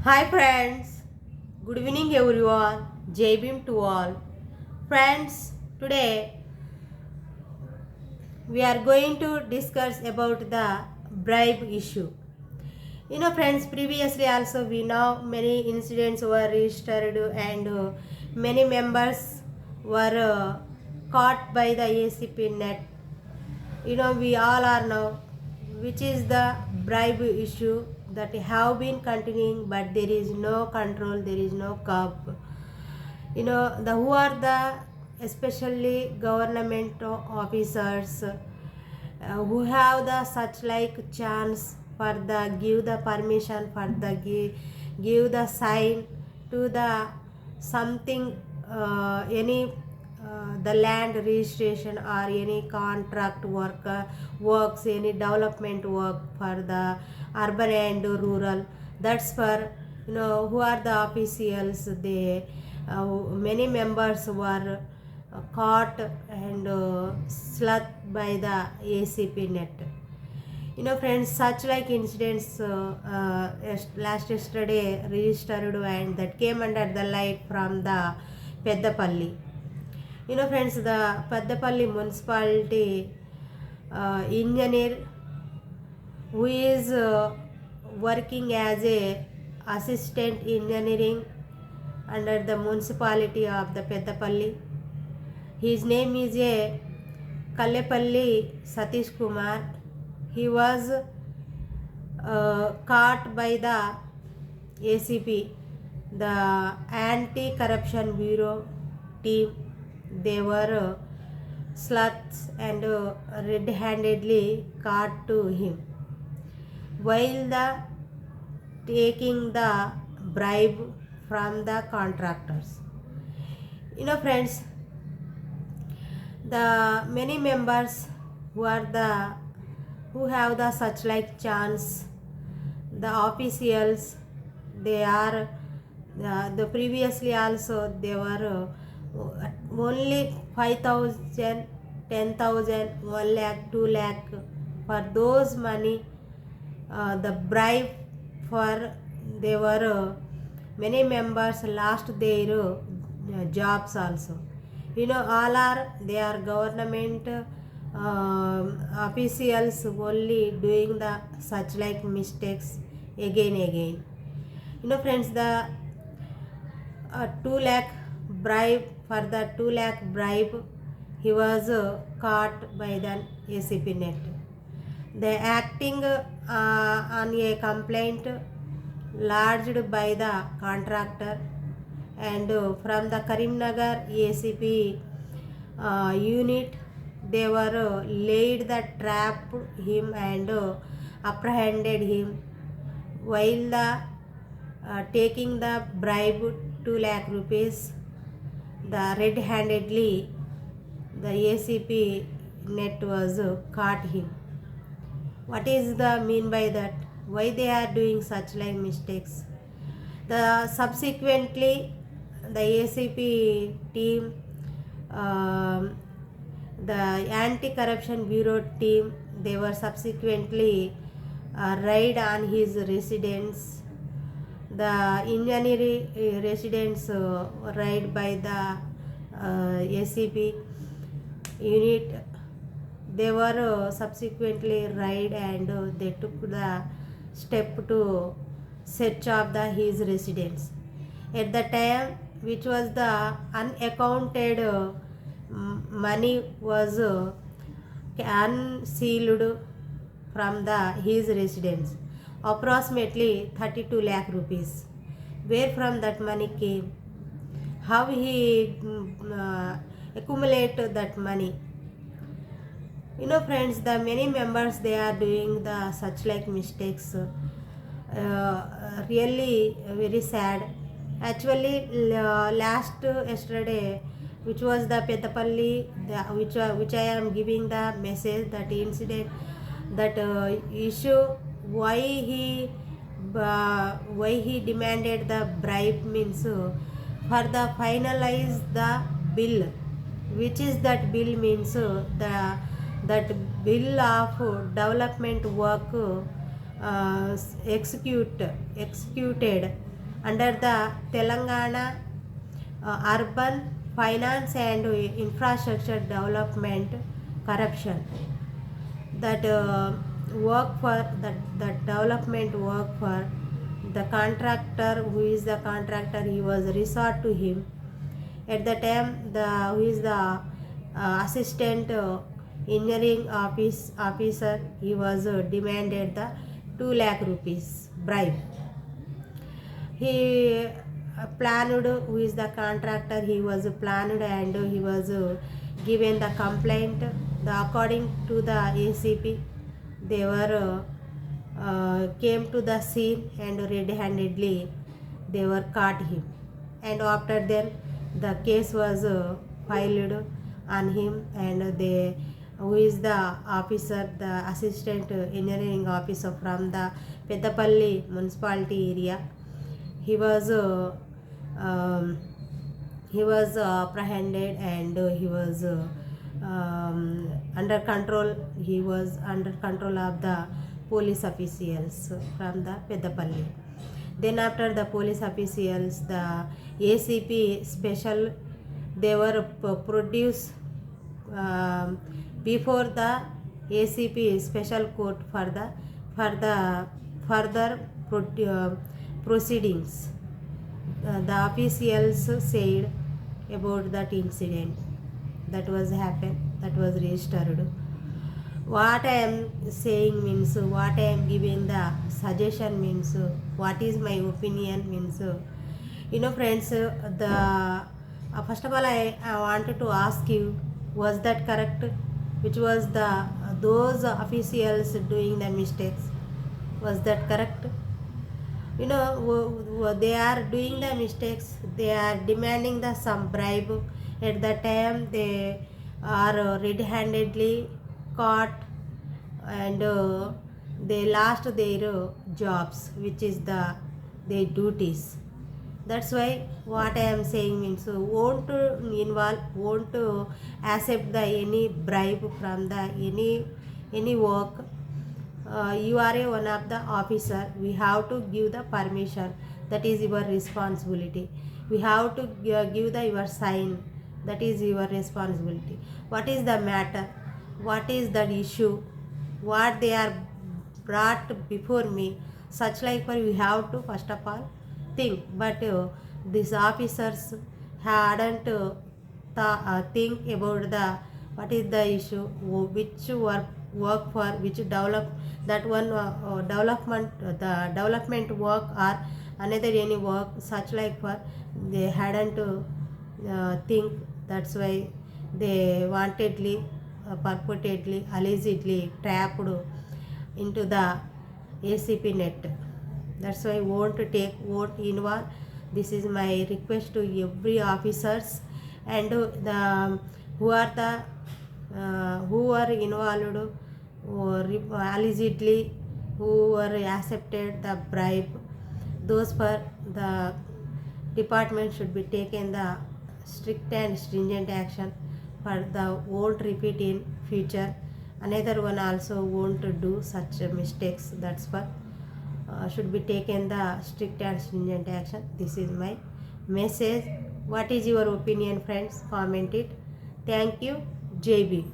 Hi friends, good evening everyone. Jai Bhim to all. Friends, today we are going to discuss about the bribe issue. Friends, previously also we know many incidents were registered and many members were caught by the ACP net. We all are now which is the bribe issue that have been continuing, but there is no control, there is no curb. The who are the especially government officers who have the such like chance for the give the permission for the give the sign to the something any the land registration or any contract work works, any development work for the urban and rural. That's for who are the officials. They many members were caught and slugged by the ACP net. Friends, such like incidents last yesterday registered and that came under the light from the Peddapalli. Friends, the Peddapalli municipality engineer who is working as a assistant engineering under the municipality of the Peddapalli. His name is a Kallepalli Satish Kumar. He was caught by the ACP, the Anti-Corruption Bureau team. They were sluts and red-handedly caught to him while taking the bribe from the contractors. Friends, the many members who have the such like chance, the officials, they are the previously also they were only 5,000, 10,000, 1 lakh, 2 lakh for those money. The bribe for they were many members lost their jobs also. All are they are government officials only doing the such like mistakes again. Friends, the 2 lakh bribe, for the 2 lakh bribe he was caught by the ACP net. They acting on a complaint lodged by the contractor, and from the Karimnagar ACP unit they were laid the trap him and apprehended him while taking the bribe 2 lakh rupees. The red-handedly the ACP net was caught him. What is the mean by that? Why they are doing such like mistakes? The subsequently the ACP team, the Anti-Corruption Bureau team, they were subsequently raid on his residence. The engineering residence raid by the ACP unit. They were subsequently raid and they took the step to search of his residence. At the time, which was the unaccounted money was unsealed from his residence, approximately 32 lakh rupees. Where from that money came? How he accumulate that money? Friends, the many members they are doing the such like mistakes. Really very sad. Actually, last yesterday, which was the Petapalli, which I am giving the message that incident, that issue, why he demanded the bribe means for the finalize the bill, which is that bill means that bill of development work executed under the Telangana Urban Finance and Infrastructure Development Corruption. That work for that development work for the contractor. Who is the contractor? He was resort to him at the time. The who is the assistant engineering officer, he was demanded the 2 lakh rupees bribe. He planned, who is the contractor, he was planned and he was given the complaint. According to the ACB, they were came to the scene and red-handedly they were caught him, and after then the case was filed on him, and they who is the officer, the assistant engineering officer from the Peddapalli municipality area, he was apprehended and he was under control. He was under control of the police officials from the Peddapalli. Then after the police officials, the ACP special, they were produced before the ACP special court for the further proceedings. The officials said about that incident that was happened, that was registered. What I am saying means, what I am giving the suggestion means, what is my opinion means, friends, the first of all I wanted to ask you, was that correct? Which was the those officials doing the mistakes? Was that correct? They are doing the mistakes. They are demanding the some bribe. At the time they are red-handedly caught and they lost their jobs, which is their duties. That's why what I am saying means, won't involve, won't accept the any bribe from the any work. You are one of the officer. We have to give the permission. That is your responsibility. We have to give the your sign. That is your responsibility. What is the matter? What is the issue? What they are brought before me? Such like for we have to first of all think. But these officers hadn't think about the what is the issue, which work for which develop that one the development work or another any work, such like for they hadn't think. That's why they wantedly purportedly allegedly trapped into the ACP net. That's why won't involve. This is my request to every officers and the who are the who are involved or allegedly who were accepted the bribe. Those for the department should be taken the strict and stringent action for the won't repeat in future. Another one also won't do such mistakes. That's for should be taken the strict and stringent action. This is my message. What is your opinion, friends? Comment it. Thank you. JB.